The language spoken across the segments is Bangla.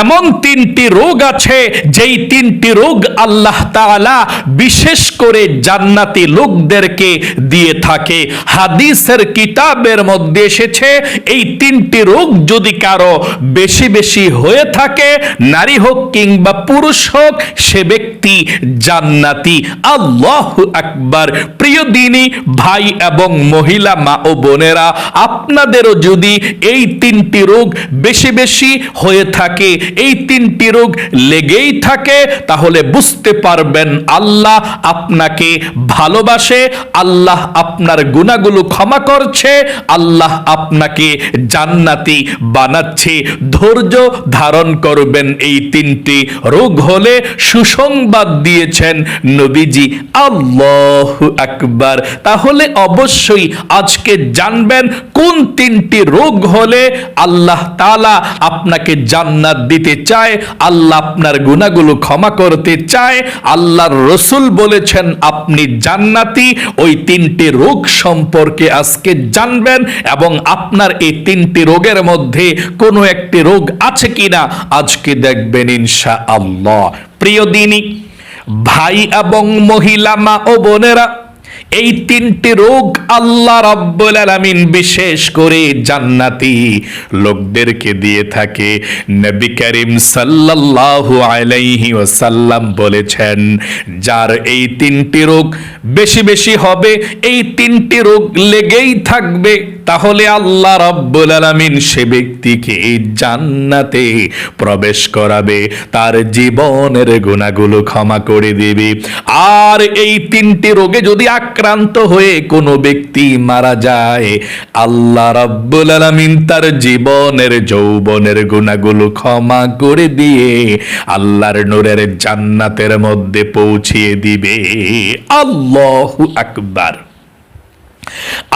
এমন তিনটি রোগ আছে যেই তিনটি রোগ আল্লাহ তাআলা বিশেষ করে জান্নাতি লোকদেরকে দিয়ে থাকে। হাদিসের কিতাবের মধ্যে এসেছে এই তিনটি রোগ যদি কারো বেশি বেশি হয়ে থাকে, নারী হোক কিংবা পুরুষ হোক, সে ব্যক্তি জান্নাতি। আল্লাহু আকবার। প্রিয় দিনী ভাই এবং মহিলা মা ও বোনেরা, আপনাদেরও যদি এই তিনটি রোগ বেশি বেশি হয়ে থাকে, এই তিনটি রোগ লেগেই থাকে, তাহলে বুঝতে পারবেন আল্লাহ আপনাকে ভালোবাসে, আল্লাহ আপনার গুনাহগুলো ক্ষমা করছে, আল্লাহ আপনাকে জান্নাতি বানাচ্ছে। ধৈর্য ধারণ করবেন। এই তিনটি রোগ হলে সুসংবাদ দিয়েছেন নবীজি। আল্লাহু আকবার। তাহলে অবশ্যই আজকে জানবেন কোন তিনটি রোগ হলে আল্লাহ তাআলা আপনাকে জান্নাত দিতে চায়, আল্লাহ আপনার গুনাহগুলো ক্ষমা করতে চায়, আল্লাহর রাসূল বলেছেন আপনি জান্নাতি। ওই তিনটি রোগ সম্পর্কে আজকে জানবেন এবং আপনার এই তিনটি রোগের মধ্যে কোনো একটি রোগ আছে কিনা আজকে দেখবেন ইনশাআল্লাহ। প্রিয় দিনী ভাই এবং মহিলা মা ও বোনেরা, এই তিনটি রোগ আল্লাহ রাব্বুল আলামিন বিশেষ করে জান্নাতি লোকদেরকে দিয়ে থাকে। নবী করিম সাল্লাল্লাহু আলাইহি ওয়াসাল্লাম বলেছেন, যার এই তিনটি রোগ বেশি বেশি হবে, এই তিনটি রোগ লেগেই থাকবে, তাহলে আল্লাহ রাব্বুল আলামিন সে ব্যক্তিকে জান্নাতে প্রবেশ করাবে, তার জীবনের গুনাহগুলো ক্ষমা করে দেবে। আর এই তিনটি রোগে যদি আক্রান্ত হয়ে কোনো ব্যক্তি মারা যায়, আল্লাহ রাব্বুল আলামিন তার জীবনের যৌবনের গুনাহগুলো ক্ষমা করে দিয়ে আল্লাহর নূরের জান্নাতের মধ্যে পৌঁছিয়ে দিবে। আল্লাহু আকবার।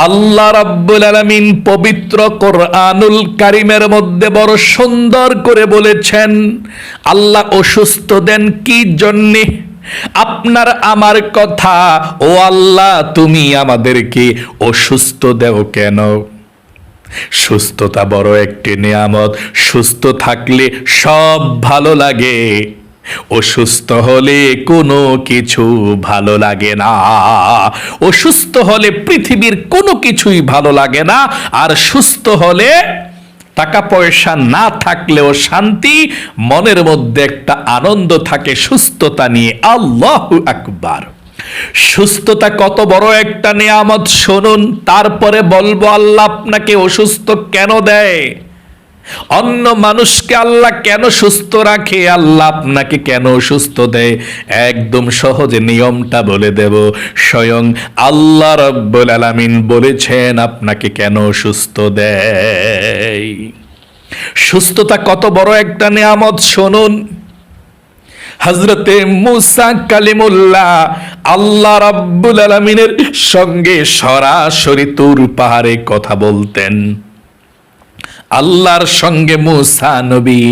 আল্লাহ রাব্বুল আলামিন পবিত্র কোরআনুল কারীমের মধ্যে বড় সুন্দর করে বলেছেন, আল্লাহ অসুস্থ দেন কি জন্যে? আপনার আমার কথা, ও আল্লাহ তুমি আমাদেরকে অসুস্থ দেও কেন? সুস্থতা বড় একটি নিয়ামত। সুস্থ থাকলে সব ভালো লাগে, অসুস্থ হলে কোনো কিছু ভালো লাগে না। অসুস্থ হলে পৃথিবীর কোনো কিছুই ভালো লাগে না। আর সুস্থ হলে টাকা পয়সা না থাকলেও শান্তি, মনের মধ্যে একটা আনন্দ থাকে সুস্থতা নিয়ে। আল্লাহু আকবার। সুস্থতা কত বড় একটা নিয়ামত শুনুন, তারপরে বলবো আল্লাহ আপনাকে অসুস্থ কেন দেয়, অন্য মানুষকে আল্লাহ কেন সুস্থ রাখে, আল্লাহ আপনাকে কেন সুস্থ দেয়। একদম সহজে নিয়মটা বলে দেব। স্বয়ং আল্লাহ রাব্বুল আলামিন বলেছেন আপনাকে কেন সুস্থ দেয়। সুস্থতা কত বড় একটা নিয়ামত শুনুন। হযরতে মুসা কালিমুল্লাহ আল্লাহ রাব্বুল আলামিনের সঙ্গে সরাসরি তুর পাহাড়ে কথা বলতেন। আল্লাহর সঙ্গে মুসা নবী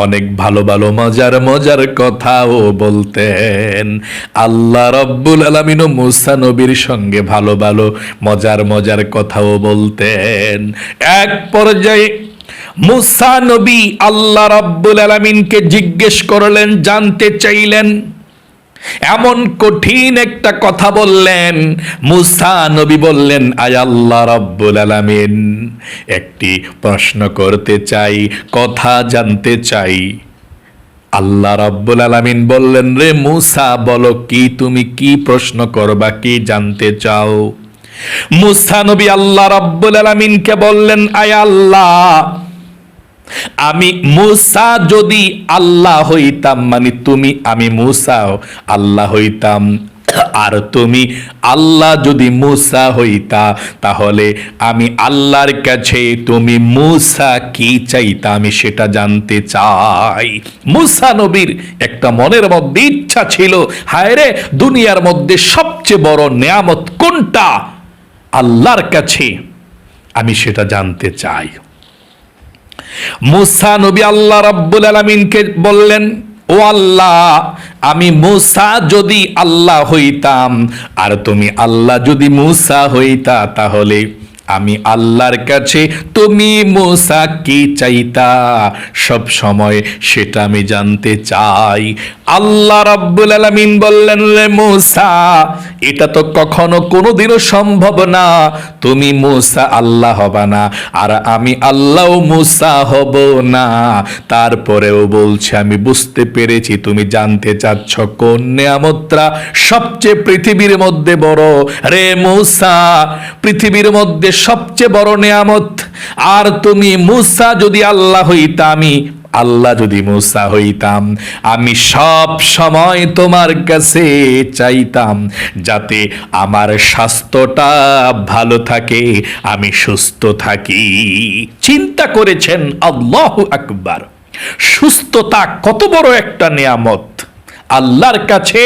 অনেক ভালো ভালো মজার মজার কথাও বলতেন। আল্লাহ রাব্বুল আলামিনও মুসা নবীর সঙ্গে ভালো ভালো মজার মজার কথাও বলতেন। এক পর্যায়ে মুসা নবী আল্লাহ রাব্বুল আলামিনকে জিজ্ঞেস করলেন, জানতে চাইলেন, এমন কঠিন একটা কথা বললেন। মুসা নবী বললেন, আয় আল্লাহ রাব্বুল আলামিন, একটি প্রশ্ন করতে চাই, কথা জানতে চাই। আল্লাহ রাব্বুল আলামিন বললেন, রে মুসা বলো কি, তুমি কি প্রশ্ন করবা, কি জানতে চাও? মুসা নবী আল্লাহ রাব্বুল আলামিনকে বললেন, আয় আল্লাহ, আমি মুসা যদি আল্লাহ হইতাম, মানে তুমি, আমি মুসা আল্লাহ হইতাম, আর তুমি আল্লাহ যদি মুসা হইতা, তাহলে আমি আল্লাহর কাছে তুমি মুসা কি চাইতা আমি সেটা জানতে চাই। মুসা নবীর একটা মনের মধ্যে ইচ্ছা ছিল, হায় রে, দুনিয়ার মধ্যে সবচেয়ে বড় নিয়ামত কোনটা, আল্লাহর কাছে আমি সেটা জানতে চাই। মুসা নবী আল্লাহ রাব্বুল আলামিনকে বললেন, ও আল্লাহ, আমি মুসা যদি আল্লাহ হইতাম আর তুমি আল্লাহ যদি মুসা হইতা, তাহলে আমি আল্লাহর কাছে তুমি মূসা কি চাইতা সব সময় সেটা আমি জানতে চাই। আল্লাহ রাব্বুল আলামিন বললেন, রে মূসা, এটা তো কখনো কোনোদিনও সম্ভব না, তুমি মূসা আল্লাহ হবা না, আর আমি আল্লাহ মূসা হব না। তারপরেও বলছে, আমি বুঝতে পেরেছি তুমি জানতে চাচ্ছ কোন নেয়ামতটা সবচেয়ে পৃথিবীর মধ্যে বড়। রে মূসা, পৃথিবীর মধ্যে সবচেয়ে বড় নেয়ামত, আর তুমি মূসা যদি আল্লাহ হইতা, আমি আল্লাহ যদি মূসা হইতাম, আমি সব সময় তোমার কাছে চাইতাম যাতে আমার স্বাস্থ্যটা ভালো থাকে, আমি সুস্থ থাকি। চিন্তা করেছেন? আল্লাহু আকবার! সুস্থতা কত বড় একটা নেয়ামত। আল্লাহর কাছে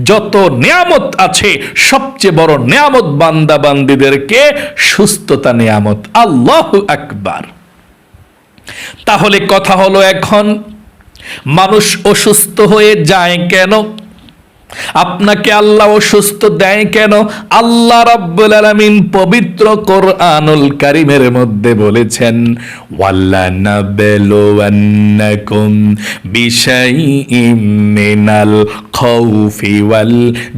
যত নেয়ামত আছে, সবচেয়ে বড় নেয়ামত বান্দা বান্দীদেরকে সুস্থতা নেয়ামত। আল্লাহু আকবার! তাহলে কথা হলো, এখন মানুষ অসুস্থ হয়ে যায় কেন? আপনাকে আল্লাহ অসুস্থ দেয় কেন? আল্লাহ রাব্বুল আলামিন পবিত্র কোরআনুল কারীমের মধ্যে বলেছেন, ওয়ালানাবলুওয়ান্নাকুম বিশাইইম মিনাল খাউফি ওয়াল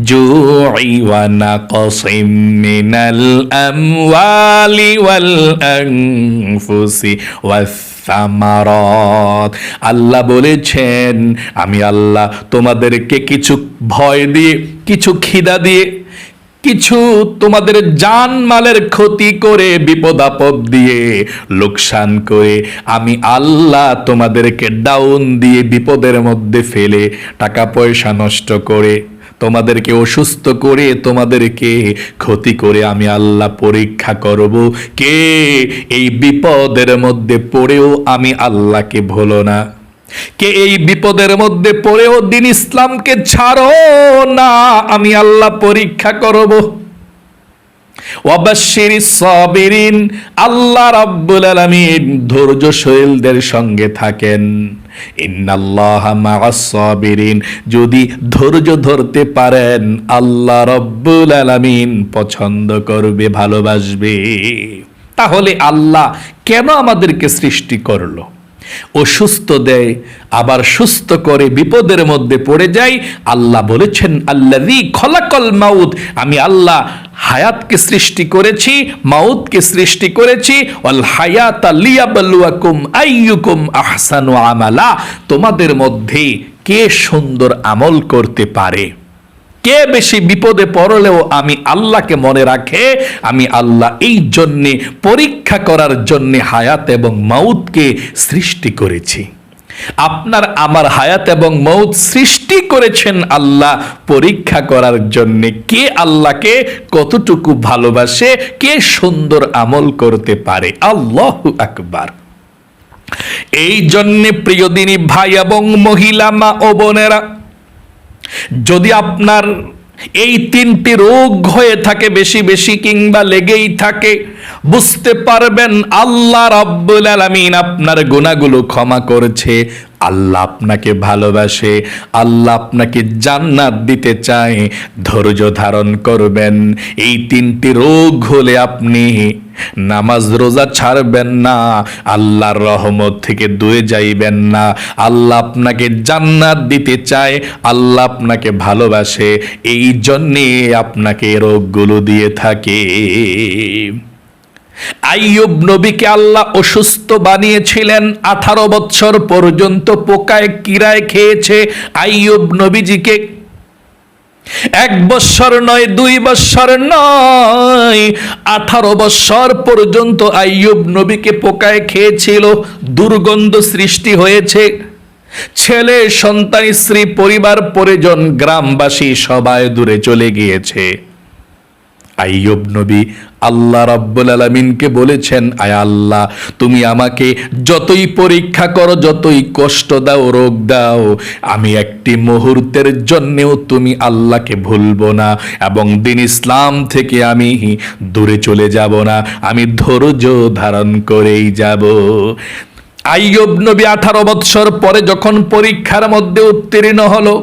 জুই ওয়া নাকসিম মিনাল আমওয়ালি ওয়াল আনফুসি ওয়াস সামারাত। আল্লাহ বলেছেন, আমি আল্লাহ তোমাদেরকে কিছু ভয় দিয়ে, কিছু খিদা দিয়ে, কিছু তোমাদের জানমালের ক্ষতি করে, বিপদ আপদ দিয়ে, লোকসান করে, আমি আল্লাহ তোমাদেরকে ডাউন দিয়ে, বিপদের মধ্যে ফেলে, টাকা পয়সা নষ্ট করে, তোমাদেরকে অসুস্থ করে, তোমাদেরকে ক্ষতি করে আমি আল্লাহ পরীক্ষা করব কে এই বিপদের মধ্যে পড়েও আমি আল্লাহকে ভুলো না, কে এই বিপদের মধ্যে পড়েও দ্বীন ইসলামকে ছাড়ো না, আমি আল্লাহ পরীক্ষা করব। ওয়াবাশশিরিস সাবিরিন, আল্লাহ রাব্বুল আলামিন ধৈর্যশীলদের সঙ্গে থাকেন। ইন্নাল্লাহা মাআস সাবিরিন, যদি ধৈর্য ধরতে পারেন আল্লাহ রাব্বুল আলামিন পছন্দ করবে, ভালোবাসবে। তাহলে আল্লাহ কেন আমাদেরকে সৃষ্টি করলো? অসুস্থ দেয়, আবার সুস্থ করে, বিপদের মধ্যে পড়ে যায়। আল্লাহ বলেছেন, আল্লাযী খলাকাল মাউত, আমি আল্লাহ হায়াতকে সৃষ্টি করেছি, মাউতকে সৃষ্টি করেছি। ওয়াল হায়াতা লিয়াবলুয়াকুম আইয়ুকুম আহসানু আমালা, তোমাদের মধ্যে কে সুন্দর আমল করতে পারে, কে বেশি বিপদে পড়লেও আমি আল্লাহকে মনে রাখে, আমি আল্লাহ এই জন্যে পরীক্ষা করার জন্যে হায়াত এবং মাউতকে সৃষ্টি করেছি। আপনার আমার হায়াত এবং মউত সৃষ্টি করেছেন আল্লাহ পরীক্ষা করার জন্যে, কে আল্লাহকে কতটুকু ভালোবাসে, কে সুন্দর আমল করতে পারে। আল্লাহু আকবার! এই জন্যে প্রিয় দিনী ভাই এবং মহিলা, মা ও বোনেরা, যদি আপনার এই তিনটি রোগ হয়ে থাকে বেশি বেশি কিংবা লেগেই থাকে, বুঝতে পারবেন আল্লাহ রাব্বুল আলামিন আপনার গুনাহগুলো ক্ষমা করেছে, আল্লাহ আপনাকে ভালোবাসে, আল্লাহ আপনাকে জান্নাত দিতে চায়। ধৈর্য ধারণ করবেন। এই তিনটি রোগ হলে আপনি নামাজ রোজা ছাড়বেন না, আল্লাহর রহমত থেকে দূরে যাইবেন না। আল্লাহ আপনাকে জান্নাত দিতে চায়, আল্লাহ আপনাকে ভালোবাসে, এই জন্যে আপনাকে রোগগুলো দিয়ে থাকে। আইয়ুব নবীকে আল্লাহ অসুস্থ বানিয়েছিলেন, 18 বছর পর্যন্ত পোকায় কিরায় খেয়েছে আইয়ুব নবীজিকে। 1 বছর নয়, 2 বছর নয়, 18 বছর পর্যন্ত আইয়ুব নবীকে পোকায় খেয়েছিল। দুর্গন্ধ সৃষ্টি হয়েছে, ছেলে সন্তান, স্ত্রী, পরিবার পরিজন, গ্রামবাসী সবাই দূরে চলে গিয়েছে। আইয়ুব নবী আল্লাহ রাব্বুল আলামিনকে বলেছেন, আয় আল্লাহ, তুমি আমাকে যতই পরীক্ষা করো, যতই কষ্ট দাও, রোগ দাও, আমি একটি মুহূর্তের জন্যেও তুমি আল্লাহকে ভুলবো না এবং দ্বীন ইসলাম থেকে আমি দূরে চলে যাব না, আমি ধৈর্য ধারণ করেই যাব। আইয়ুব নবী 18 বছর পরে যখন পরীক্ষার মধ্যে উত্তীর্ণ হলো,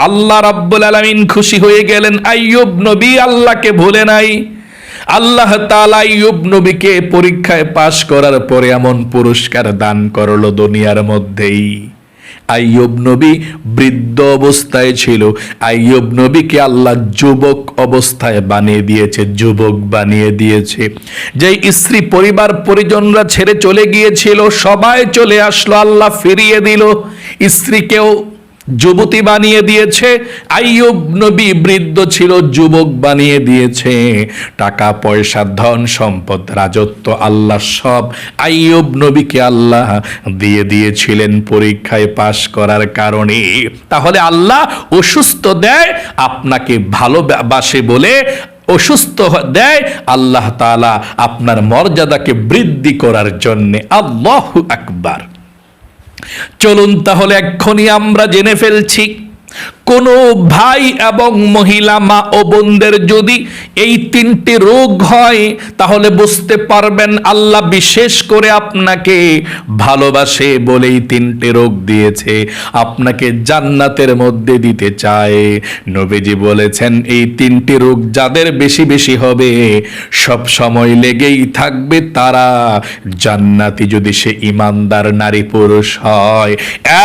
আল্লাহ রাব্বুল আলামিন খুশি হয়ে গেলেন। আইয়ুব নবী আল্লাহকে ভুলে নাই, আল্লাহ তাআলা আইয়ুব নবীকে পরীক্ষায় পাশ করার পরে এমন পুরস্কার দান করলো দুনিয়ার মধ্যেই। আইয়ুব নবী বৃদ্ধ অবস্থায় ছিল, আইয়ুব নবীকে আল্লাহ যুবক অবস্থায় বানিয়ে দিয়েছে, যুবক বানিয়ে দিয়েছে। যেই স্ত্রী পরিবার পরিজনরা ছেড়ে চলে গিয়েছিল, সবাই চলে আসলো, আল্লাহ ফিরিয়ে দিল, স্ত্রীকেও যুবতী বানিয়ে দিয়েছে। আইয়ুব নবী বৃদ্ধ ছিল, যুবক বানিয়ে দিয়েছে। টাকা পয়সা ধন সম্পদ রাজত্ব আল্লাহ সব আইয়ুব নবীকে আল্লাহ দিয়ে দিয়েছিলেন পরীক্ষায় পাশ করার কারণে। তাহলে আল্লাহ অসুস্থ দেয় আপনাকে ভালোবাসে বলে, অসুস্থ দেয় আল্লাহ তাআলা আপনার মর্যাদাকে বৃদ্ধি করার জন্যে। আল্লাহু আকবার। চলুন তাহলে এক্ষুনি আমরা জেনে ফেলছি, কোন ভাই এবং মহিলা মা ও বোনদের যদি এই তিনটি রোগ হয় তাহলে বুঝতে পারবেন আল্লাহ বিশেষ করে আপনাকে ভালোবাসে বলেই তিনটি রোগ দিয়েছে, আপনাকে জান্নাতের মধ্যে দিতে চায়। নবীজি বলেছেন এই তিনটি রোগ যাদের বেশি বেশি হবে, সব সময় লেগেই থাকবে, তারা জান্নাতি যদি সে ইমানদার নারী পুরুষ হয়।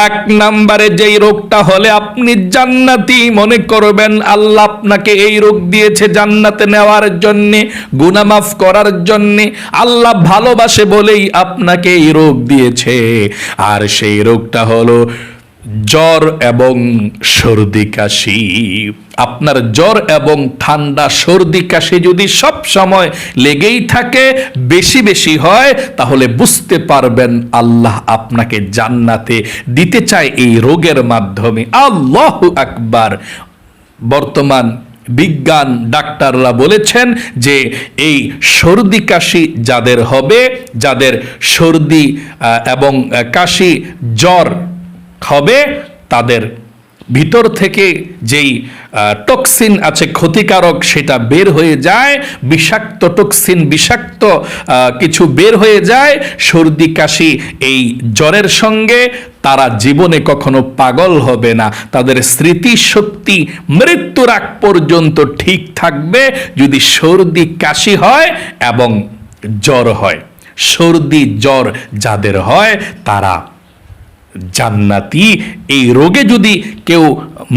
এক নম্বরে যেই রোগটা হলে আপনি জান্নাতি মনে করবেন, আল্লাহ আপনাকে এই রোগ দিয়েছে জান্নাতে নেওয়ার জন্য, গুনাহ মাফ করার জন্য, আল্লাহ ভালোবাসে বলেই আপনাকে এই রোগ দিয়েছে। আর সেই রোগটা হলো জ্বর এবং সর্দি কাশি। আপনার জ্বর এবং ঠান্ডা সর্দি কাশি যদি সব সময় লেগেই থাকে, বেশি বেশি হয়, তাহলে বুঝতে পারবেন আল্লাহ আপনাকে জান্নাতে দিতে চায় এই রোগের মাধ্যমে। আল্লাহু আকবার। বর্তমান বিজ্ঞান ডাক্তাররা বলেছেন যে এই সর্দি কাশি যাদের হবে, যাদের সর্দি এবং কাশি জ্বর হবে, তাদের ভিতর থেকে যেই টক্সিন আছে ক্ষতিকারক সেটা বের হয়ে যায়, বিষাক্ত টক্সিন, বিষাক্ত কিছু বের হয়ে যায়। সর্দি কাশি এই জ্বরের সঙ্গে তারা জীবনে কখনো পাগল হবে না, তাদের স্মৃতি শক্তি মৃত্যুর আগ পর্যন্ত ঠিক থাকবে যদি সর্দি কাশি হয় এবং জ্বর হয়। সর্দি জ্বর যাদের হয় তারা জান্নাতি। এই রোগে যদি কেউ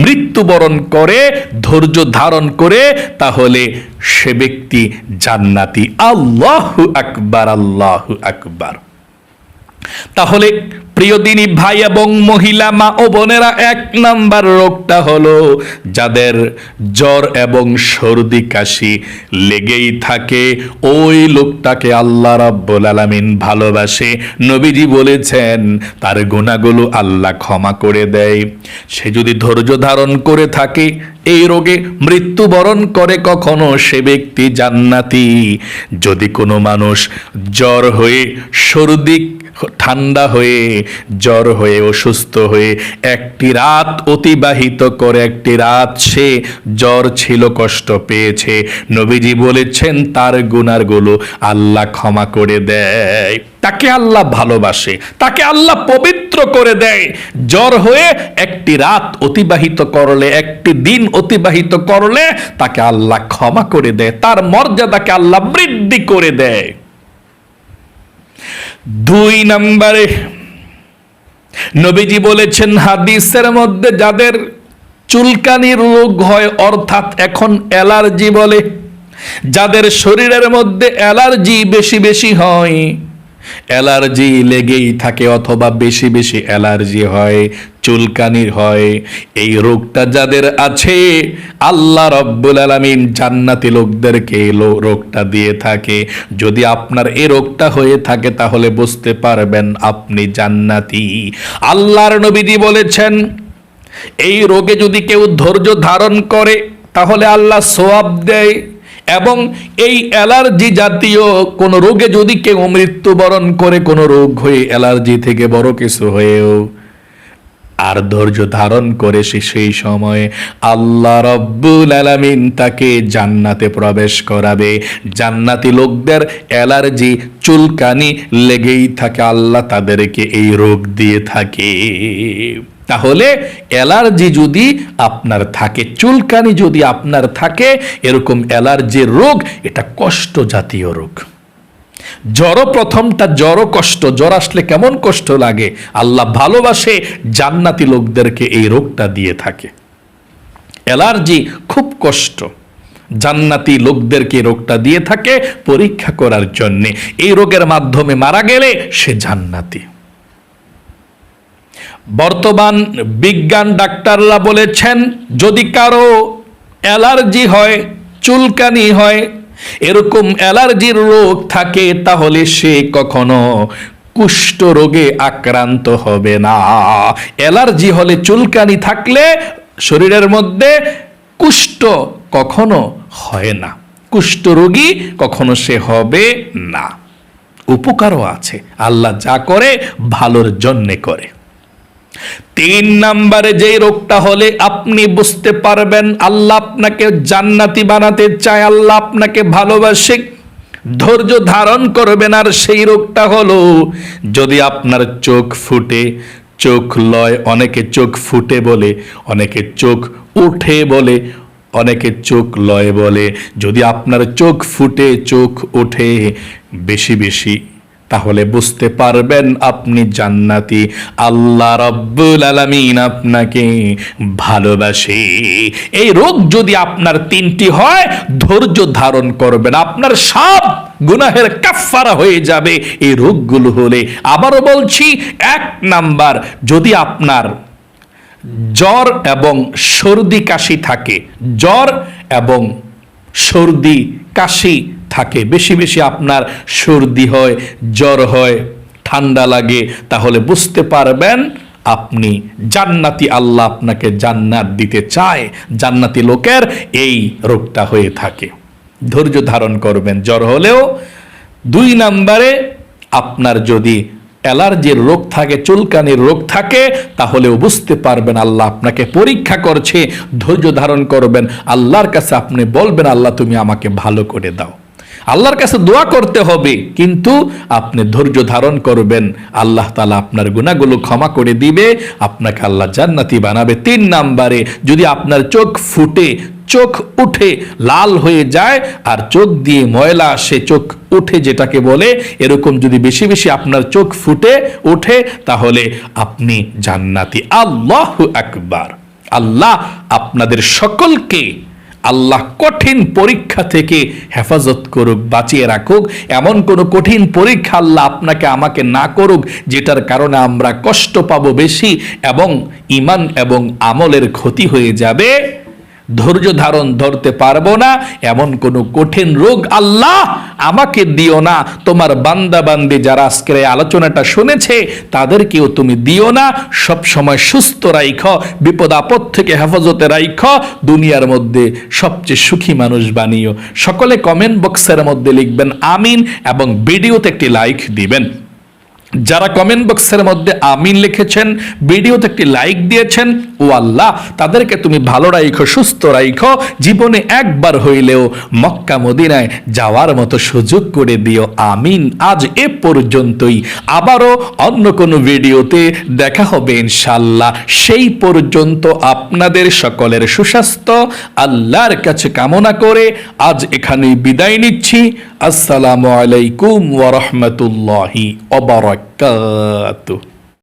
মৃত্যুবরণ করে, ধৈর্য ধারণ করে, তাহলে সে ব্যক্তি জান্নাতি। আল্লাহু আকবার, আল্লাহু আকবার। তাহলে প্রিয় দিনী ভাই এবং মহিলা মা ও বোনেরা, এক নাম্বার রোগটা হলো যাদের জ্বর এবং সর্দি কাশি লেগেই থাকে, ওই লোকটাকে আল্লাহ রাব্বুল আলামিন ভালোবাসে। নবীজি বলেছেন তার গুনাহগুলো আল্লাহ ক্ষমা করে দেয়। সে যদি ধৈর্য ধারণ করে থাকে, এই রোগে মৃত্যুবরণ করে কখনো, সে ব্যক্তি জান্নাতি। যদি কোনো মানুষ জ্বর হয়ে, সর্দি ঠান্ডা হয়ে, জ্বর হয়ে, অসুস্থ হয়ে একটি রাত অতিবাহিত করে, একটি রাত সে জ্বর ছিল, কষ্ট পেয়েছে, নবীজি বলেছেন তার গুনাহগুলো আল্লাহ ক্ষমা করে দেয়। তাকে আল্লাহ ভালোবাসে, তাকে আল্লাহ পবিত্র করে দেয়। জ্বর হয়ে একটি রাত অতিবাহিত করলে, একটি দিন অতিবাহিত করলে তাকে আল্লাহ ক্ষমা করে দেয়, তার মর্যাদাকে আল্লাহ বৃদ্ধি করে দেয়। দুই নম্বরে নবীজি বলেছেন হাদিসের মধ্যে, যাদের চুলকানির রোগ হয়, অর্থাৎ এখন অ্যালার্জি বলে, যাদের শরীরের মধ্যে অ্যালার্জি বেশি বেশি হয়, অ্যালার্জি লেগেই থাকে অথবা বেশি বেশি অ্যালার্জি হয়, চুলকানির হয়, এই রোগটা যাদের আছে আল্লাহ রাব্বুল আলামিন জান্নাতি লোকদেরকে এই রোগটা দিয়ে থাকে। যদি আপনার এই রোগটা হয়ে থাকে তাহলে বুঝতে পারবেন আপনি জান্নাতি। আল্লাহর নবীজি বলেছেন এই রোগে যদি কেউ ধৈর্য ধারণ করে তাহলে আল্লাহ সওয়াব দেয়, এবং এই অ্যালার্জি জাতীয় কোন রোগে যদি কেউ মৃত্যুবরণ করে, কোন রোগ হয়ে, অ্যালার্জি থেকে বড় কিছু হয়েও, আর ধৈর্য ধারণ করে সেই সময় আল্লাহ রাব্বুল আলামিন তাকে জান্নাতে প্রবেশ করাবে। জান্নাতি লোকদের অ্যালার্জি চুলকানি লেগেই থাকে, আল্লাহ তাদেরকে এই রোগ দিয়ে থাকে। তাহলে অ্যালার্জি যদি আপনার থাকে, চুলকানি যদি আপনার থাকে, এরকম অ্যালার্জির রোগ এটা কষ্ট জাতীয় রোগ। জ্বরও প্রথমটা জ্বরও কষ্ট, জ্বর আসলে কেমন কষ্ট লাগে, আল্লাহ ভালোবাসে জান্নাতি লোকদেরকে এই রোগটা দিয়ে থাকে। অ্যালার্জি খুব কষ্ট, জান্নাতি লোকদেরকে রোগটা দিয়ে থাকে পরীক্ষা করার জন্যে। এই রোগের মাধ্যমে মারা গেলে সে জান্নাতি। বর্তমান বিজ্ঞান ডাক্তাররা বলেছেন যদি কারো অ্যালার্জি হয়, চুলকানি হয়, এরকম অ্যালার্জির রোগ থাকে, তাহলে সে কখনো কুষ্ঠ রোগে আক্রান্ত হবে না। অ্যালার্জি হলে, চুলকানি থাকলে শরীরের মধ্যে কুষ্ঠ কখনো হয় না, কুষ্ঠ রোগী কখনো সে হবে না। উপকারও আছে, আল্লাহ যা করে ভালোর জন্যে করে। 3 নম্বরে যে রোগটা হলে আপনি বুঝতে পারবেন আল্লাহ আপনাকে জান্নাতি বানাতে চায়, আল্লাহ আপনাকে ভালোবাসে, ধৈর্য ধারণ করবেন। আর সেই রোগটা হলো যদি আপনার চোখ ফুটে, চোখ লয়, অনেকে চোখ ফুটে বলে, অনেকে চোখ উঠে বলে, অনেকে চোখ লয় বলে। যদি আপনার চোখ ফুটে, চোখ ওঠে বেশি বেশি, তাহলে বুঝতে পারবেন আপনি জান্নাতি, আল্লাহ রাব্বুল আলামিন আপনাকে ভালোবাসে। এই রোগ যদি আপনার 3টি হয়, ধৈর্য ধারণ করবেন, আপনার সব গুনাহের কাফফারা হয়ে যাবে এই রোগগুলো হলে। আবারও বলছি, 1 নাম্বার, যদি আপনার জ্বর এবং সর্দি কাশি থাকে, জ্বর এবং সর্দি কাশি থাকে, বেশি বেশি আপনার সর্দি হয়, জ্বর হয়, ঠান্ডা লাগে, তাহলে বুঝতে পারবেন আপনি জান্নাতি, আল্লাহ আপনাকে জান্নাত দিতে চায়। জান্নাতি লোকের এই রোগটা হয়ে থাকে, ধৈর্য ধারণ করবেন জ্বর হলেও। 2 নম্বরে, আপনার যদি অ্যালার্জির রোগ থাকে, চুলকানির রোগ থাকে, তাহলেও বুঝতে পারবেন আল্লাহ আপনাকে পরীক্ষা করছে, ধৈর্য ধারণ করবেন, আল্লাহর কাছে আপনি বলবেন আল্লাহ তুমি আমাকে ভালো করে দাও। আল্লাহর কাছে দোয়া করতে হবে, কিন্তু আপনি ধৈর্য ধারণ করবেন, আল্লাহ তাআলা আপনার গুনাহগুলো ক্ষমা করে দিবে, আপনাকে আল্লাহ জান্নাতি বানাবে। 3 নম্বরে, যদি আপনার চোখ ফুটে, চোখ উঠে, লাল হয়ে যায়, আর চোখ দিয়ে ময়লা আসে, চোখ উঠে যেটাকে বলে, এরকম যদি বেশি বেশি আপনার চোখ ফুটে ওঠে, তাহলে আপনি জান্নাতি। আল্লাহু আকবার। আল্লাহ আপনাদের সকলকে, আল্লাহ কঠিন পরীক্ষা থেকে হেফাজত করুক, বাঁচিয়ে রাখুক। এমন কোনো কঠিন পরীক্ষা আল্লাহ আপনাকে আমাকে না করুক যেটার কারণে আমরা কষ্ট পাবো বেশি এবং ঈমান এবং আমলের ক্ষতি হয়ে যাবে, ধৈর্য ধারণ ধরতে পারবো না, এমন কোনো কঠিন রোগ আল্লাহ আমাকে দিও না। তোমার বান্দা বান্দি যারা আজকের এই আলোচনাটা শুনেছে তাদেরকেও তুমি দিও না। সব সময় সুস্থ রাইখো, বিপদ আপদ থেকে হেফাজতে রাইখো, দুনিয়ার মধ্যে সবচেয়ে সুখী মানুষ বানিও। সকলে কমেন্ট বক্সের মধ্যে লিখবেন আমিন এবং ভিডিওতে একটি লাইক দিবেন। যারা কমেন্ট বক্সের মধ্যে আমিন লিখেছেন, ভিডিওতে একটি লাইক দিয়েছেন, ও আল্লাহ তাদেরকে তুমি ভালো রাখো, সুস্থ রাখো, জীবনে একবার হইলেও মক্কা মদিনায় যাওয়ার মতো সুযোগ করে দিও, আমিন। আজ এ পর্যন্তই, আবারও অন্য কোনো ভিডিওতে দেখা হবে ইনশাআল্লাহ। সেই পর্যন্ত আপনাদের সকলের সুস্বাস্থ্য আল্লাহর কাছে কামনা করে আজ এখানেই বিদায় নিচ্ছি। আসসালামু আলাইকুম ওয়া রাহমাতুল্লাহি ওয়া বারাকাতুহু।